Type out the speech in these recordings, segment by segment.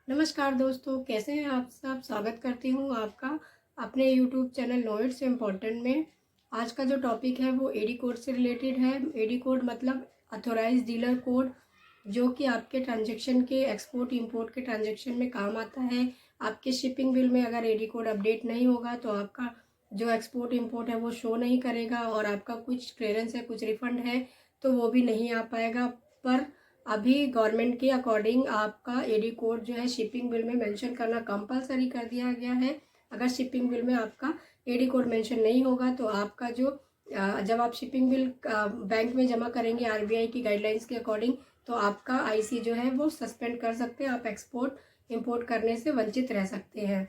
नमस्कार दोस्तों, कैसे हैं आप सब। स्वागत करती हूँ आपका अपने यूट्यूब चैनल नॉलेज से इम्पोर्टेंट में। आज का जो टॉपिक है वो एडी कोड से रिलेटेड है। एडी कोड मतलब अथोराइज डीलर कोड, जो कि आपके ट्रांजैक्शन के एक्सपोर्ट इंपोर्ट के ट्रांजैक्शन में काम आता है। आपके शिपिंग बिल में अगर एडी कोड अपडेट नहीं होगा तो आपका जो एक्सपोर्ट इंपोर्ट है वो शो नहीं करेगा और आपका कुछ क्लियरेंस है, कुछ रिफंड है तो वो भी नहीं आ पाएगा। पर अभी गवर्नमेंट के अकॉर्डिंग आपका एडी कोड जो है शिपिंग बिल में मेंशन करना कंपलसरी कर दिया गया है। अगर शिपिंग बिल में आपका एडी कोड मेंशन नहीं होगा तो आपका जो जब आप शिपिंग बिल बैंक में जमा करेंगे आरबीआई की गाइडलाइंस के अकॉर्डिंग, तो आपका आईसी जो है वो सस्पेंड कर सकते हैं। आप एक्सपोर्ट इंपोर्ट करने से वंचित रह सकते हैं।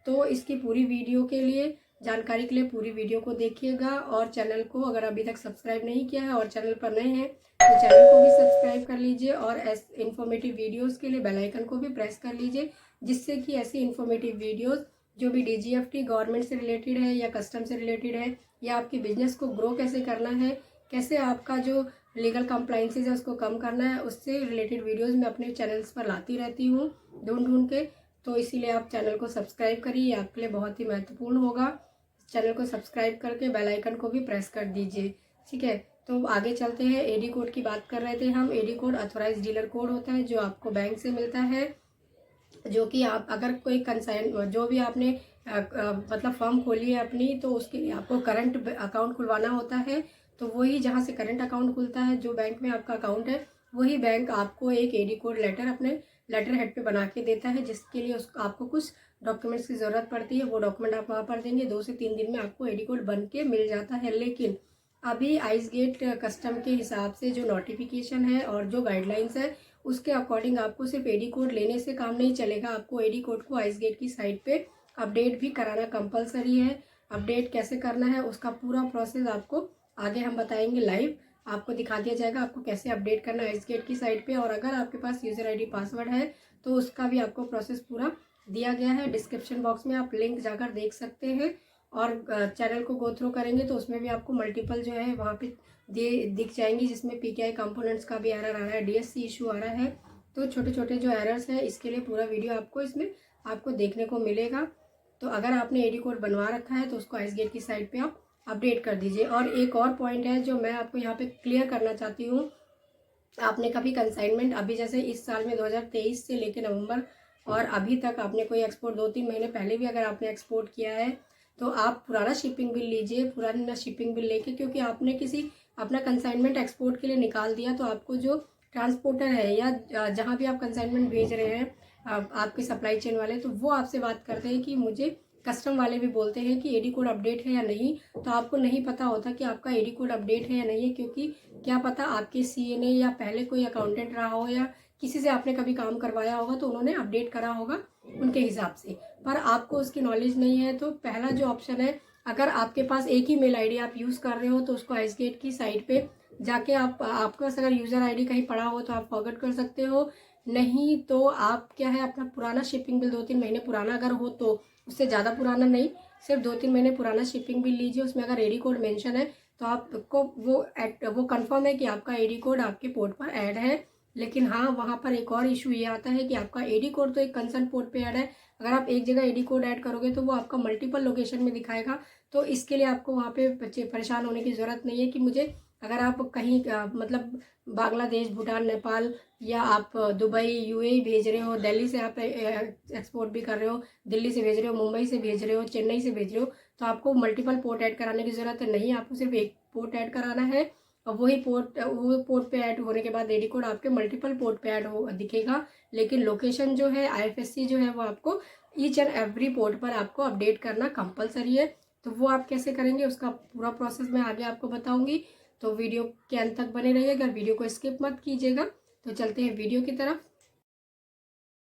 तो इसकी पूरी वीडियो के लिए, जानकारी के लिए पूरी वीडियो को देखिएगा और चैनल को अगर अभी तक सब्सक्राइब नहीं किया है और चैनल पर नए हैं तो चैनल को भी सब्सक्राइब कर लीजिए और ऐसे इन्फॉर्मेटिव वीडियोस के लिए बेल आइकन को भी प्रेस कर लीजिए, जिससे कि ऐसी इन्फॉर्मेटिव वीडियोस जो भी डीजीएफटी गवर्नमेंट से रिलेटेड है या कस्टम से रिलेटेड है या आपके बिजनेस को ग्रो कैसे करना है, कैसे आपका जो लीगल कंप्लाइंसेज है उसको कम करना है, उससे रिलेटेड वीडियोज़ मैं अपने चैनल्स पर लाती रहती हूँ ढूंढ ढूंढ के। तो इसीलिए आप चैनल को सब्सक्राइब करिए, आपके लिए बहुत ही महत्वपूर्ण होगा। चैनल को सब्सक्राइब करके बेल आइकन को भी प्रेस कर दीजिए, ठीक है। तो आगे चलते हैं। एडी कोड की बात कर रहे थे हम। AD code authorise dealer code होता है जो आपको बैंक से मिलता है, जो कि आप अगर कोई कंसाइन जो भी आपने मतलब फर्म खोली है अपनी, तो उसके लिए आपको करंट अकाउंट खुलवाना होता है। तो वही जहाँ से करंट अकाउंट खुलता है, जो बैंक में आपका अकाउंट है, वही बैंक आपको एक एडी कोड लेटर अपने लेटर हेड पे बना के देता है, जिसके लिए उसको आपको कुछ डॉक्यूमेंट्स की ज़रूरत पड़ती है। वो डॉक्यूमेंट आप वहाँ पर देंगे, 2 से 3 दिन में आपको एडी कोड बन के मिल जाता है। लेकिन अभी आइस गेट कस्टम के हिसाब से जो नोटिफिकेशन है और जो गाइडलाइंस है उसके अकॉर्डिंग आपको सिर्फ एडी कोड लेने से काम नहीं चलेगा। आपको एडी कोड को आइस गेट की साइट पे अपडेट भी कराना कंपलसरी है। अपडेट कैसे करना है उसका पूरा प्रोसेस आपको आगे हम बताएंगे, लाइव आपको दिखा दिया जाएगा आपको कैसे अपडेट करना है आइस गेट की साइट पे। और अगर आपके पास यूज़र आईडी पासवर्ड है तो उसका भी आपको प्रोसेस पूरा दिया गया है। डिस्क्रिप्शन बॉक्स में आप लिंक जाकर देख सकते हैं और चैनल को गो थ्रू करेंगे तो उसमें भी आपको मल्टीपल जो है वहाँ पे दिख जाएंगी, जिसमें पीटीआई कंपोनेंट्स का भी एरर आ रहा है, डीएससी इशू आ रहा है। तो छोटे छोटे जो एरर्स हैं इसके लिए पूरा वीडियो आपको इसमें आपको देखने को मिलेगा। तो अगर आपने एडी कोड बनवा रखा है तो उसको आइस गेट की साइट पे आप अपडेट कर दीजिए। और एक और पॉइंट है जो मैं आपको यहाँ पे क्लियर करना चाहती हूँ। आपने कभी कंसाइनमेंट अभी जैसे इस साल में 2023 से लेकर नवंबर और अभी तक आपने कोई एक्सपोर्ट 2-3 महीने पहले भी अगर आपने एक्सपोर्ट किया है तो आप पुराना शिपिंग बिल लीजिए, पुराना शिपिंग बिल लेके, क्योंकि आपने किसी अपना कंसाइनमेंट एक्सपोर्ट के लिए निकाल दिया तो आपको जो ट्रांसपोर्टर है या जहाँ भी आप कंसाइनमेंट भेज रहे हैं आपके सप्लाई चेन वाले, तो वो आपसे बात करते हैं कि मुझे, कस्टम वाले भी बोलते हैं कि एडी कोड अपडेट है या नहीं। तो आपको नहीं पता होता कि आपका एडी कोड अपडेट है या नहीं है, क्योंकि क्या पता आपके सीए ने या पहले कोई अकाउंटेंट रहा हो या किसी से आपने कभी काम करवाया होगा तो उन्होंने अपडेट करा होगा उनके हिसाब से, पर आपको उसकी नॉलेज नहीं है। तो पहला जो ऑप्शन है, अगर आपके पास एक ही मेल आईडी आप यूज़ कर रहे हो तो उसको आइसगेट की साइट पे जाके आपके पास अगर यूज़र आईडी कहीं पड़ा हो तो आप फॉरवर्ड कर सकते हो। नहीं तो आप क्या है, अपना पुराना शिपिंग बिल 2-3 महीने पुराना अगर हो, तो उससे ज़्यादा पुराना नहीं, सिर्फ 2-3 महीने पुराना शिपिंग बिल लीजिए। उसमें अगर एडी कोड मेंशन है तो आपको वो कंफर्म है कि आपका एडी कोड आपके पोर्ट पर ऐड है। लेकिन हाँ, वहाँ पर एक और इशू ये आता है कि आपका एडी कोड तो एक कंसर्न पोर्ट पे ऐड है, अगर आप एक जगह एडी कोड ऐड करोगे तो वो आपका मल्टीपल लोकेशन में दिखाएगा। तो इसके लिए आपको वहाँ पे परेशान होने की ज़रूरत नहीं है कि मुझे, अगर आप कहीं मतलब बांग्लादेश, भूटान, नेपाल या आप दुबई, यूएई भेज रहे हो, दिल्ली से आप एक्सपोर्ट भी कर रहे हो, दिल्ली से भेज रहे हो, मुंबई से भेज रहे हो, चेन्नई से भेज रहे हो, तो आपको मल्टीपल पोर्ट ऐड कराने की ज़रूरत नहीं, आपको सिर्फ एक पोर्ट ऐड कराना है। और वही पोर्ट, वो पोर्ट पे ऐड होने के बाद एडी कोड आपके मल्टीपल पोर्ट पे ऐड हो दिखेगा। लेकिन लोकेशन जो है, आईएफएससी जो है, वो आपको ईच एंड एवरी पोर्ट पर आपको अपडेट करना कंपलसरी है। तो वो आप कैसे करेंगे उसका पूरा प्रोसेस मैं आगे आपको बताऊंगी। तो वीडियो के अंत तक बने रहिएगा, वीडियो को स्किप मत कीजिएगा। तो चलते हैं वीडियो की तरफ।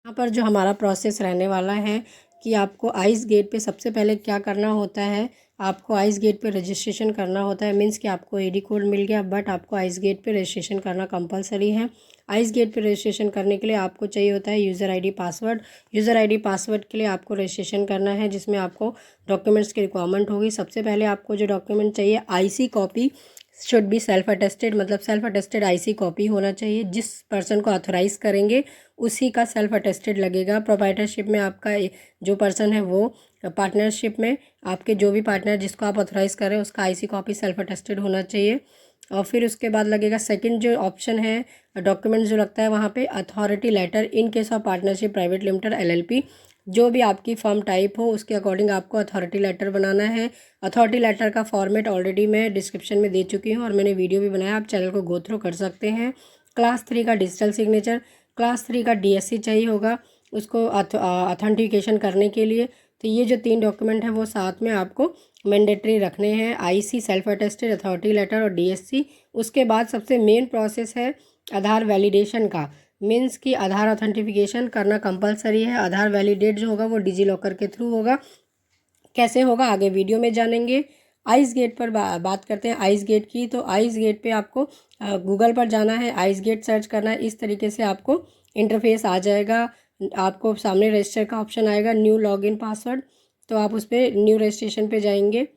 यहाँ पर जो हमारा प्रोसेस रहने वाला है कि आपको आइस गेट पे सबसे पहले क्या करना होता है, आपको आइस गेट पे रजिस्ट्रेशन करना होता है। मीन्स कि आपको एडी कोड मिल गया बट आपको आइस गेट पे रजिस्ट्रेशन करना कंपलसरी है। आइस गेट पे रजिस्ट्रेशन करने के लिए आपको चाहिए होता है user ID password. User ID password के लिए आपको रजिस्ट्रेशन करना है, जिसमें आपको डॉक्यूमेंट्स की रिक्वायरमेंट होगी। सबसे पहले आपको जो डॉक्यूमेंट चाहिए, IC copy should be self attested, मतलब सेल्फ अटेस्टेड आईसी कॉपी होना चाहिए। जिस पर्सन को ऑथोराइज़ करेंगे उसी का सेल्फ अटेस्टेड लगेगा। प्रोप्राइटरशिप में आपका जो पर्सन है वो, पार्टनरशिप में आपके जो भी पार्टनर जिसको आप ऑथोराइज़ करें उसका आईसी कॉपी सेल्फ अटेस्टेड होना चाहिए। और फिर उसके बाद लगेगा सेकंड जो ऑप्शन है डॉक्यूमेंट जो लगता है वहाँ पे authority letter in case of partnership private limited LLP, जो भी आपकी फर्म टाइप हो उसके अकॉर्डिंग आपको अथॉरिटी लेटर बनाना है। अथॉरिटी लेटर का फॉर्मेट ऑलरेडी मैं डिस्क्रिप्शन में दे चुकी हूँ और मैंने वीडियो भी बनाया, आप चैनल को गो थ्रू कर सकते हैं। क्लास 3 का डिजिटल सिग्नेचर, क्लास 3 का डीएससी चाहिए होगा उसको अथेंटिकेशन करने के लिए। तो ये जो 3 डॉक्यूमेंट हैं वो साथ में आपको मैंडेटरी रखने हैं, IC self attested, authority letter और डीएससी। उसके बाद सबसे मेन प्रोसेस है आधार वैलिडेशन का, मीन्स कि आधार ऑथेंटिफिकेशन करना कंपलसरी है। आधार वैलिडेट जो होगा वो डिजी लॉकर के थ्रू होगा। कैसे होगा आगे वीडियो में जानेंगे। आइस गेट पर बात करते हैं आइस गेट की। तो आइस गेट पे आपको गूगल पर जाना है, आइस गेट सर्च करना है। इस तरीके से आपको इंटरफेस आ जाएगा, आपको सामने रजिस्टर का ऑप्शन आएगा, न्यू लॉगिन पासवर्ड, तो आप उस पर न्यू रजिस्ट्रेशन पे जाएंगे।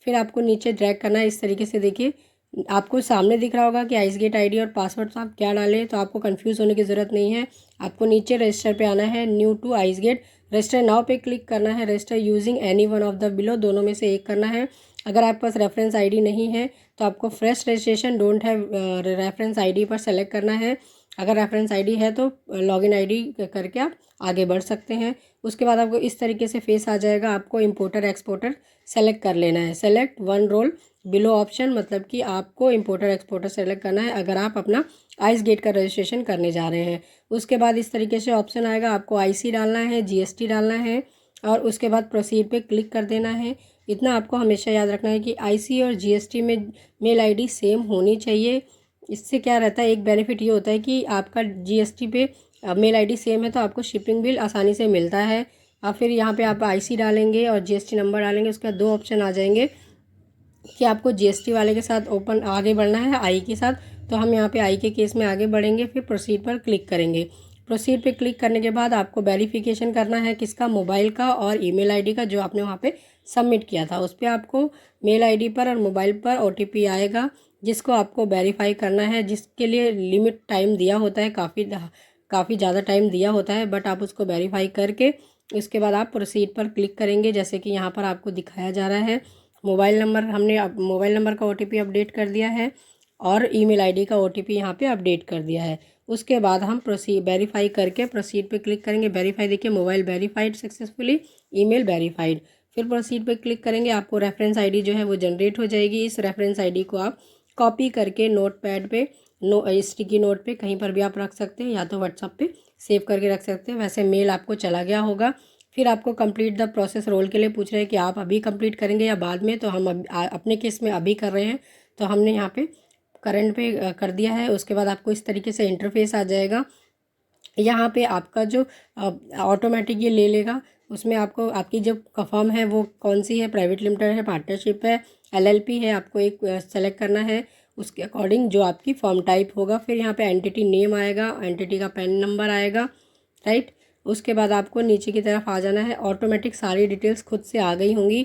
फिर आपको नीचे ड्रैग करना है इस तरीके से। देखिए आपको सामने दिख रहा होगा कि आइस गेट आईडी और पासवर्ड तो आप क्या डालें, तो आपको कंफ्यूज होने की ज़रूरत नहीं है। आपको नीचे रजिस्टर पे आना है, new to ICEGATE, register now पे क्लिक करना है, register using any one of the below, दोनों में से एक करना है। अगर आपके पास रेफरेंस आईडी नहीं है तो आपको fresh registration don't have reference ID पर सेलेक्ट करना है। अगर रेफरेंस आईडी है तो लॉगिन आईडी करके आप आगे बढ़ सकते हैं। उसके बाद आपको इस तरीके से फेस आ जाएगा, आपको इंपोर्टर एक्सपोर्टर सेलेक्ट कर लेना है। Select one role below option, मतलब कि आपको इंपोर्टर एक्सपोर्टर सेलेक्ट करना है अगर आप अपना आइस गेट का रजिस्ट्रेशन करने जा रहे हैं। उसके बाद इस तरीके से ऑप्शन आएगा, आपको आईसी डालना है, जीएसटी डालना है और उसके बाद प्रोसीड पे क्लिक कर देना है। इतना आपको हमेशा याद रखना है कि आईसी और जीएसटी में मेल आईडी सेम होनी चाहिए। इससे क्या रहता है, एक बेनिफिट ये होता है कि आपका जीएसटी पे मेल आईडी सेम है तो आपको शिपिंग बिल आसानी से मिलता है। और फिर यहाँ पे आप आईसी डालेंगे और जीएसटी नंबर डालेंगे, उसके बाद 2 ऑप्शन आ जाएंगे कि आपको जीएसटी वाले के साथ ओपन आगे बढ़ना है आई के साथ, तो हम यहाँ पे आई के केस में आगे बढ़ेंगे। फिर प्रोसीड पर क्लिक करेंगे। प्रोसीड पे क्लिक करने के बाद आपको वेरिफिकेशन करना है किसका, मोबाइल का और ईमेल आईडी का जो आपने वहाँ पे सबमिट किया था। उस पर आपको मेल आईडी पर और मोबाइल पर ओटीपी आएगा जिसको आपको वेरीफाई करना है, जिसके लिए लिमिट टाइम दिया होता है, काफ़ी ज़्यादा टाइम दिया होता है, बट आप उसको वेरीफाई करके उसके बाद आप प्रोसीड पर क्लिक करेंगे। जैसे कि यहाँ पर आपको दिखाया जा रहा है, मोबाइल नंबर हमने मोबाइल नंबर का ओटीपी अपडेट कर दिया है और ईमेल आईडी का ओटीपी यहाँ पे अपडेट कर दिया है। उसके बाद हम प्रोसीड वेरीफाई करके प्रोसीड पे क्लिक करेंगे। वेरीफाई देखिए, mobile verified successfully, email verified. फिर प्रोसीड पे क्लिक करेंगे, आपको रेफरेंस आईडी जो है वो जनरेट हो जाएगी। इस रेफरेंस आईडी को आप कॉपी करके नोट पैड पे, स्टिकी नोट पे कहीं पर भी आप रख सकते हैं, या तो व्हाट्सअप पे सेव करके रख सकते हैं। वैसे मेल आपको चला गया होगा। फिर आपको कंप्लीट द प्रोसेस रोल के लिए पूछ रहे हैं कि आप अभी कंप्लीट करेंगे या बाद में, तो हम अपने केस में अभी कर रहे हैं तो हमने यहाँ पे करंट पे कर दिया है। उसके बाद आपको इस तरीके से इंटरफेस आ जाएगा। यहाँ पे आपका जो ऑटोमेटिक ये ले लेगा, उसमें आपको आपकी जो फर्म है वो कौन सी है, प्राइवेट लिमिटेड है, पार्टनरशिप है, एलएलपी है, आपको एक सेलेक्ट करना है उसके अकॉर्डिंग जो आपकी फर्म टाइप होगा। फिर यहाँ पे एंटिटी नेम आएगा, एंटिटी का पैन नंबर आएगा, राइट। उसके बाद आपको नीचे की तरफ आ जाना है। ऑटोमेटिक सारी डिटेल्स खुद से आ गई होंगी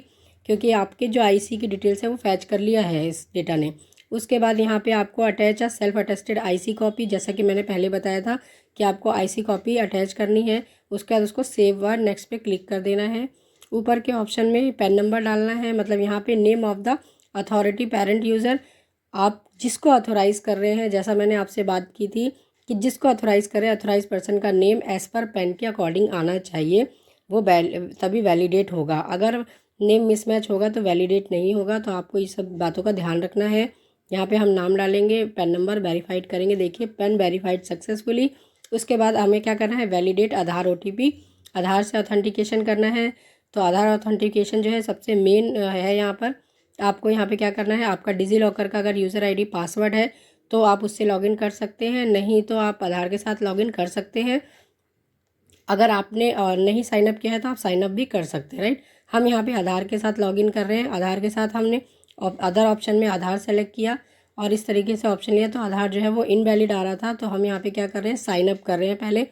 क्योंकि आपके जो आईसी की डिटेल्स है वो फैच कर लिया है इस डेटा ने। उसके बाद यहाँ पे आपको attach a self attested IC copy, जैसा कि मैंने पहले बताया था कि आपको आईसी कॉपी अटैच करनी है। उसके बाद उसको सेव व नेक्स्ट पे क्लिक कर देना है। ऊपर के ऑप्शन में पैन नंबर डालना है, मतलब यहाँ पे name of the authority parent user, आप जिसको ऑथोराइज़ कर रहे हैं, जैसा मैंने आपसे बात की थी कि जिसको ऑथोराइज़ करें अथोराइज पर्सन का नेम एज़ पर पैन के अकॉर्डिंग आना चाहिए, वो तभी वैलिडेट होगा। अगर नेम मिसमैच होगा तो वैलिडेट नहीं होगा। तो आपको ये सब बातों का ध्यान रखना है। यहाँ पे हम नाम डालेंगे, पैन नंबर वेरीफाइड करेंगे, देखिए पैन वेरीफाइड सक्सेसफुली। उसके बाद हमें क्या करना है, वैलिडेट आधार ओटीपी, आधार से ऑथेंटिकेशन करना है। तो आधार ऑथेंटिकेशन जो है सबसे मेन है यहाँ पर। आपको यहाँ पे क्या करना है, आपका डिजी लॉकर का अगर यूज़र आईडी पासवर्ड है तो आप उससे लॉगिन कर सकते हैं, नहीं तो आप आधार के साथ लॉगिन कर सकते हैं। अगर आपने नहीं साइनअप किया है तो आप साइनअप भी कर सकते हैं, राइट। हम यहाँ पे आधार के साथ लॉगिन कर रहे हैं। आधार के साथ हमने अदर ऑप्शन में आधार सेलेक्ट किया और इस तरीके से ऑप्शन लिया तो आधार जो है वो इनवैलिड आ रहा था। तो हम यहाँ पे क्या कर रहे हैं, साइनअप कर रहे हैं। पहले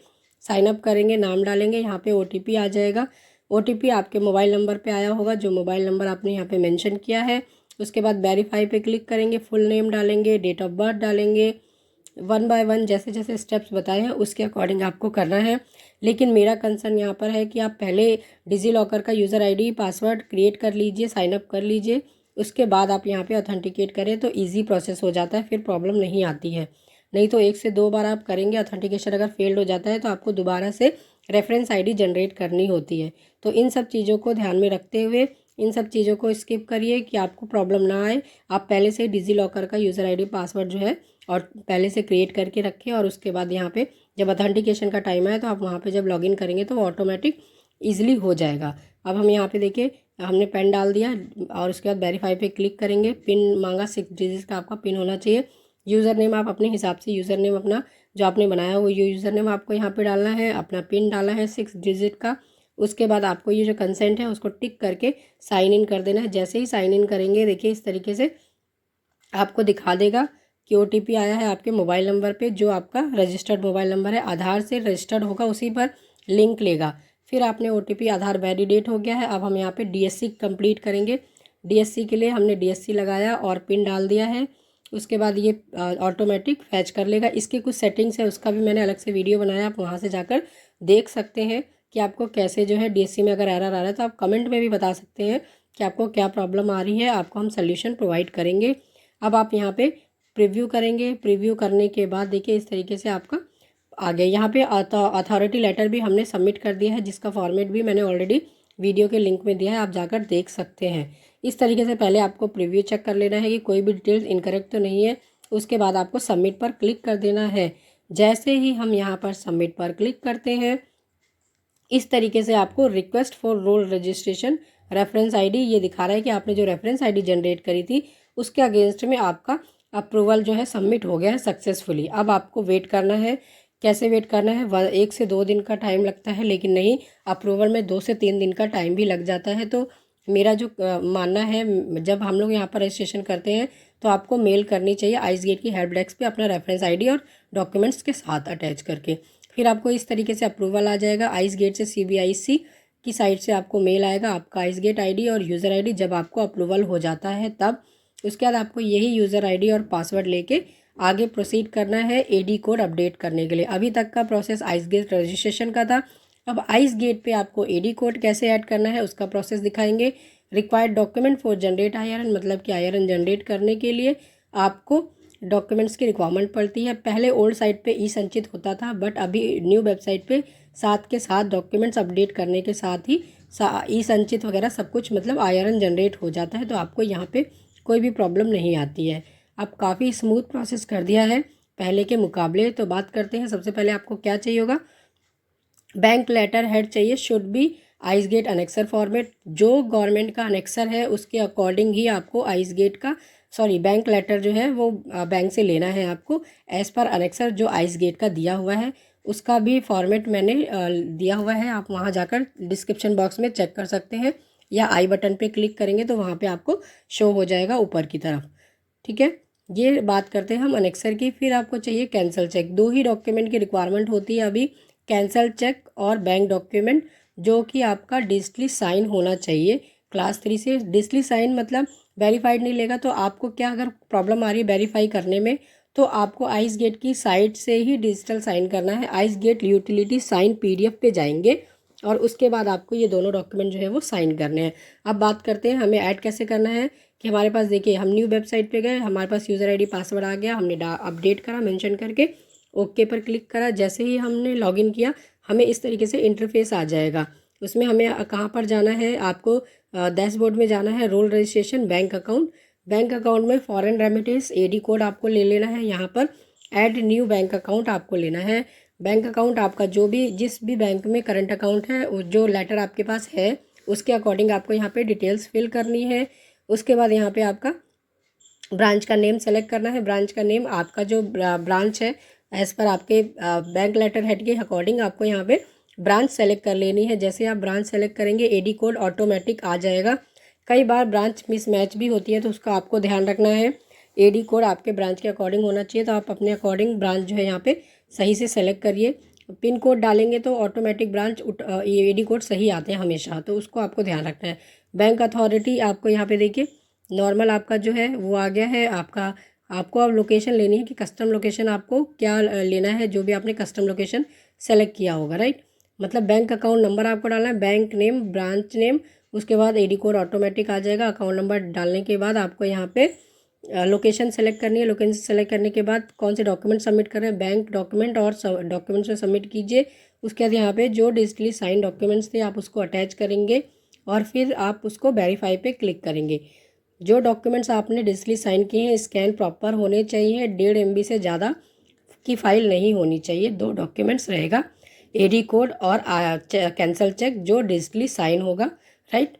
साइनअप करेंगे, नाम डालेंगे, यहाँ पे ओटीपी आ जाएगा। ओटीपी आपके मोबाइल नंबर पे आया होगा, जो मोबाइल नंबर आपने यहाँ पे मेंशन किया है। उसके बाद वेरीफाई पे क्लिक करेंगे, फुल नेम डालेंगे, डेट ऑफ बर्थ डालेंगे, 1 बाय 1 जैसे जैसे स्टेप्स बताए हैं उसके अकॉर्डिंग आपको करना है। लेकिन मेरा कंसर्न यहाँ पर है कि आप पहले डिजी लॉकर का यूज़र आईडी पासवर्ड क्रिएट कर लीजिए, साइन अप कर लीजिए, उसके बाद आप यहाँ पे ऑथेंटिकेट करें तो ईजी प्रोसेस हो जाता है, फिर प्रॉब्लम नहीं आती है। नहीं तो 1 से 2 बार आप करेंगे, ऑथेंटिकेशन अगर फेल्ड हो जाता है तो आपको दोबारा से रेफरेंस आईडी जनरेट करनी होती है। तो इन सब चीज़ों को ध्यान में रखते हुए इन सब चीज़ों को स्किप करिए कि आपको प्रॉब्लम ना आए। आप पहले से डिजी लॉकर का यूज़र आईडी पासवर्ड जो है और पहले से क्रिएट करके रखें, और उसके बाद यहाँ पे जब ऑथेंटिकेशन का टाइम आए तो आप वहाँ पे जब लॉगिन करेंगे तो वो ऑटोमेटिक ईजिली हो जाएगा। अब हम यहाँ पे देखिए हमने पेन डाल दिया और उसके बाद वेरीफाई पे क्लिक करेंगे। पिन मांगा, 6 डिजिट का आपका पिन होना चाहिए। यूज़र नेम आप अपने हिसाब से यूज़र नेम अपना जो आपने बनाया वो यूज़र नेम आपको यहाँ पे डालना है, अपना पिन डालना है 6 डिजिट का। उसके बाद आपको ये जो कंसेंट है उसको टिक करके साइन इन कर देना है। जैसे ही साइन इन करेंगे देखिए इस तरीके से आपको दिखा देगा कि OTP आया है आपके मोबाइल नंबर पे, जो आपका रजिस्टर्ड मोबाइल नंबर है, आधार से रजिस्टर्ड होगा, उसी पर लिंक लेगा। फिर आपने OTP आधार वैलिडेट हो गया है। अब हम यहाँ पे DSC कंप्लीट करेंगे। DSC के लिए हमने DSC लगाया और पिन डाल दिया है। उसके बाद ये ऑटोमेटिक फैच कर लेगा। इसकी कुछ सेटिंग्स है, उसका भी मैंने अलग से वीडियो बनाया, आप वहाँ से जाकर देख सकते हैं कि आपको कैसे जो है DSC में अगर एरर आ रहा है तो आप कमेंट में भी बता सकते हैं कि आपको क्या प्रॉब्लम आ रही है, आपको हम सोल्यूशन प्रोवाइड करेंगे। अब आप यहाँ पे प्रीव्यू करेंगे। प्रीव्यू करने के बाद देखिए इस तरीके से आपका आ गया। यहाँ पे अथॉरिटी लेटर भी हमने सबमिट कर दिया है, जिसका फॉर्मेट भी मैंने ऑलरेडी वीडियो के लिंक में दिया है, आप जाकर देख सकते हैं। इस तरीके से पहले आपको प्रीव्यू चेक कर लेना है कि कोई भी डिटेल्स इनकरेक्ट तो नहीं है। उसके बाद आपको सबमिट पर क्लिक कर देना है। जैसे ही हम यहाँ पर सबमिट पर क्लिक करते हैं इस तरीके से आपको request for role registration reference ID ये दिखा रहा है कि आपने जो रेफरेंस आईडी जनरेट करी थी उसके अगेंस्ट में आपका अप्रूवल जो है सबमिट हो गया है सक्सेसफुली। अब आपको वेट करना है। कैसे वेट करना है? 1 से 2 दिन का टाइम लगता है, लेकिन नहीं, अप्रूवल में 2 से 3 दिन का टाइम भी लग जाता है। तो मेरा जो मानना है, जब हम लोग यहाँ पर रजिस्ट्रेशन करते हैं तो आपको मेल करनी चाहिए आइस गेट की हेल्प डेस्क पे अपना रेफरेंस आईडी और डॉक्यूमेंट्स के साथ अटैच करके। फिर आपको इस तरीके से अप्रूवल आ जाएगा। आइस गेट से CBIC की साइट से आपको मेल आएगा, आपका आइस गेट ID और यूज़र ID जब आपको अप्रूवल हो जाता है तब। उसके बाद आपको यही यूज़र ID और पासवर्ड लेके आगे प्रोसीड करना है AD कोड अपडेट करने के लिए। अभी तक का प्रोसेस आइस गेट रजिस्ट्रेशन का था। अब आइस गेट पे आपको AD कोड कैसे ऐड करना है उसका प्रोसेस दिखाएंगे। Required document for generate IRN, मतलब कि IRN जनरेट करने के लिए आपको डॉक्यूमेंट्स की रिक्वायरमेंट पड़ती है। पहले ओल्ड साइट पे ई संचित होता था, बट अभी न्यू वेबसाइट पे साथ के साथ डॉक्यूमेंट्स अपडेट करने के साथ ही ई संचित वगैरह सब कुछ, मतलब IRN जनरेट हो जाता है। तो आपको यहाँ पे कोई भी प्रॉब्लम नहीं आती है। अब काफ़ी स्मूथ प्रोसेस कर दिया है पहले के मुकाबले। तो बात करते हैं, सबसे पहले आपको क्या चाहिए होगा। बैंक लेटर हेड चाहिए, should be ICEGATE annexure format. जो गवर्नमेंट का अनेक्सर है उसके अकॉर्डिंग ही आपको आइस गेट का बैंक लेटर जो है वो बैंक से लेना है आपको, एज़ पर अनेक्सर जो आइस गेट का दिया हुआ है। उसका भी फॉर्मेट मैंने दिया हुआ है, आप वहाँ जाकर डिस्क्रिप्शन बॉक्स में चेक कर सकते हैं, या आई बटन पे क्लिक करेंगे तो वहाँ पे आपको शो हो जाएगा ऊपर की तरफ। ठीक है, ये बात करते हैं हम अनेक्सर की। फिर आपको चाहिए कैंसल चेक। 2 ही डॉक्यूमेंट की रिक्वायरमेंट होती है अभी, कैंसल चेक और बैंक डॉक्यूमेंट, जो कि आपका डिजिटली साइन होना चाहिए। क्लास 3 से डिजिटली साइन मतलब वेरीफाइड नहीं लेगा। तो आपको क्या अगर प्रॉब्लम आ रही है वेरीफाई करने में, तो आपको आइस गेट की साइट से ही डिजिटल साइन करना है। ICEGATE utility sign PDF पे जाएंगे और उसके बाद आपको ये दोनों डॉक्यूमेंट जो है वो साइन करने हैं। अब बात करते हैं हमें ऐड कैसे करना है। कि हमारे पास देखिए हम न्यू वेबसाइट पे गए, हमारे पास यूज़र ID पासवर्ड आ गया, हमने अपडेट करा मेंशन करके, ओके पर क्लिक करा। जैसे ही हमने लॉगिन किया हमें इस तरीके से इंटरफेस आ जाएगा। उसमें हमें कहाँ पर जाना है, आपको डैशबोर्ड में जाना है, role registration, bank account. Bank account में फॉरेन रेमिटेंस AD कोड आपको ले लेना है। यहाँ पर ऐड न्यू बैंक अकाउंट आपको लेना है। बैंक अकाउंट आपका जो भी जिस भी बैंक में करंट अकाउंट है, जो लेटर आपके पास है उसके अकॉर्डिंग आपको यहाँ पे डिटेल्स फिल करनी है। उसके बाद यहाँ पे आपका ब्रांच का नेम सेलेक्ट करना है। ब्रांच का नेम आपका जो ब्रांच है एज़ पर आपके बैंक लेटर हेड के अकॉर्डिंग आपको यहाँ पे ब्रांच सेलेक्ट कर लेनी है। जैसे आप ब्रांच सेलेक्ट करेंगे AD कोड ऑटोमेटिक आ जाएगा। कई बार ब्रांच मिसमैच भी होती है तो उसका आपको ध्यान रखना है। AD कोड आपके ब्रांच के अकॉर्डिंग होना चाहिए, तो आप अपने अकॉर्डिंग ब्रांच जो है यहाँ पे सही से सेलेक्ट करिए। पिन कोड डालेंगे तो ऑटोमेटिक ब्रांच AD कोड सही आते हैं हमेशा, तो उसको आपको ध्यान रखना है। बैंक अथॉरिटी आपको यहाँ पे देखिए नॉर्मल आपका जो है वो आ गया है आपका। आपको अब लोकेशन लेनी है कि कस्टम लोकेशन आपको क्या लेना है, जो भी आपने कस्टम लोकेशन सेलेक्ट किया होगा, राइट। मतलब बैंक अकाउंट नंबर आपको डालना है, बैंक नेम, ब्रांच नेम, उसके बाद एडी कोड ऑटोमेटिक आ जाएगा। अकाउंट नंबर डालने के बाद आपको यहाँ पे लोकेशन सेलेक्ट करनी है। लोकेशन सेलेक्ट करने के बाद कौन से डॉक्यूमेंट सबमिट कर रहे हैं, बैंक डॉक्यूमेंट और डॉक्यूमेंट्स में सबमिट कीजिए। उसके बाद यहाँ पे जो डिजिटली साइन डॉक्यूमेंट्स थे आप उसको अटैच करेंगे और फिर आप उसको वेरीफाई पे क्लिक करेंगे। जो डॉक्यूमेंट्स आपने डिजिटली साइन किए हैं स्कैन प्रॉपर होने चाहिए, 1.5 MB से ज़्यादा की फ़ाइल नहीं होनी चाहिए। 2 डॉक्यूमेंट्स रहेगा, एडी कोड और कैंसल चेक जो डिजिटली साइन होगा, राइट।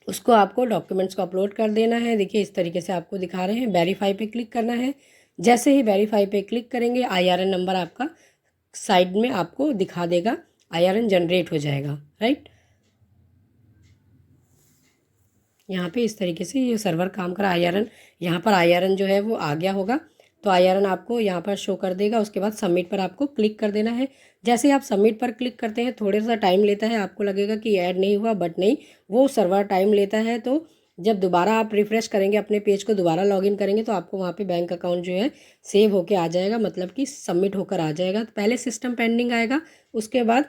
उसको आपको डॉक्यूमेंट्स को अपलोड कर देना है। देखिए इस तरीके से आपको दिखा रहे हैं। वेरीफाई पे क्लिक करना है। जैसे ही वेरीफाई पे क्लिक करेंगे IRN नंबर आपका साइड में आपको दिखा देगा, IRN जनरेट हो जाएगा, राइट। यहाँ पे इस तरीके से ये सर्वर काम कर IRN, यहाँ पर IRN जो है वो आ गया होगा, तो IRN आपको यहाँ पर शो कर देगा। उसके बाद सबमिट पर आपको क्लिक कर देना है। जैसे ही आप सबमिट पर क्लिक करते हैं थोड़ा सा टाइम लेता है, आपको लगेगा कि ऐड नहीं हुआ, बट नहीं, वो सर्वर टाइम लेता है। तो जब दोबारा आप रिफ़्रेश करेंगे अपने पेज को, दोबारा लॉगिन करेंगे तो आपको वहाँ पे बैंक अकाउंट जो है सेव होके आ जाएगा, मतलब कि सबमिट होकर आ जाएगा। तो पहले सिस्टम पेंडिंग आएगा, उसके बाद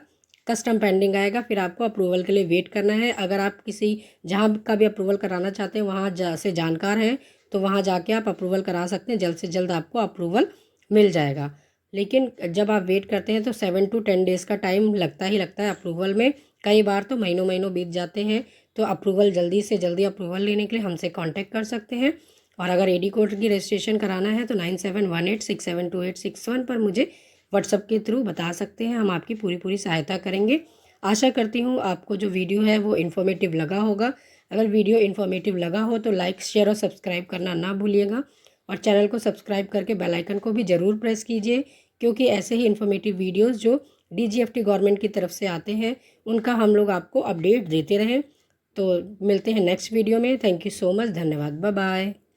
कस्टम पेंडिंग आएगा, फिर आपको अप्रूवल के लिए वेट करना है। अगर आप किसी जहाँ का भी अप्रूवल कराना चाहते हैं वहाँ से जानकार हैं तो वहाँ जाके आप अप्रूवल करा सकते हैं, जल्द से जल्द आपको अप्रूवल मिल जाएगा। लेकिन जब आप वेट करते हैं तो 7 to 10 डेज़ का टाइम लगता ही लगता है अप्रूवल में। कई बार तो महीनों महीनों बीत जाते हैं। तो अप्रूवल जल्दी से जल्दी अप्रूवल लेने के लिए हमसे कांटेक्ट कर सकते हैं। और अगर एडी कोड की रजिस्ट्रेशन कराना है तो 9718672861 पर मुझे व्हाट्सएप के थ्रू बता सकते हैं, हम आपकी पूरी सहायता करेंगे। आशा करती हूँ आपको जो वीडियो है वो इन्फॉर्मेटिव लगा होगा। अगर वीडियो इन्फॉर्मेटिव लगा हो तो लाइक, शेयर और सब्सक्राइब करना ना भूलिएगा। और चैनल को सब्सक्राइब करके बेल आइकन को भी ज़रूर प्रेस कीजिए, क्योंकि ऐसे ही इन्फॉर्मेटिव वीडियोस जो DGFT गवर्नमेंट की तरफ से आते हैं उनका हम लोग आपको अपडेट देते रहें। तो मिलते हैं नेक्स्ट वीडियो में। थैंक यू सो मच, धन्यवाद, बाय बाय।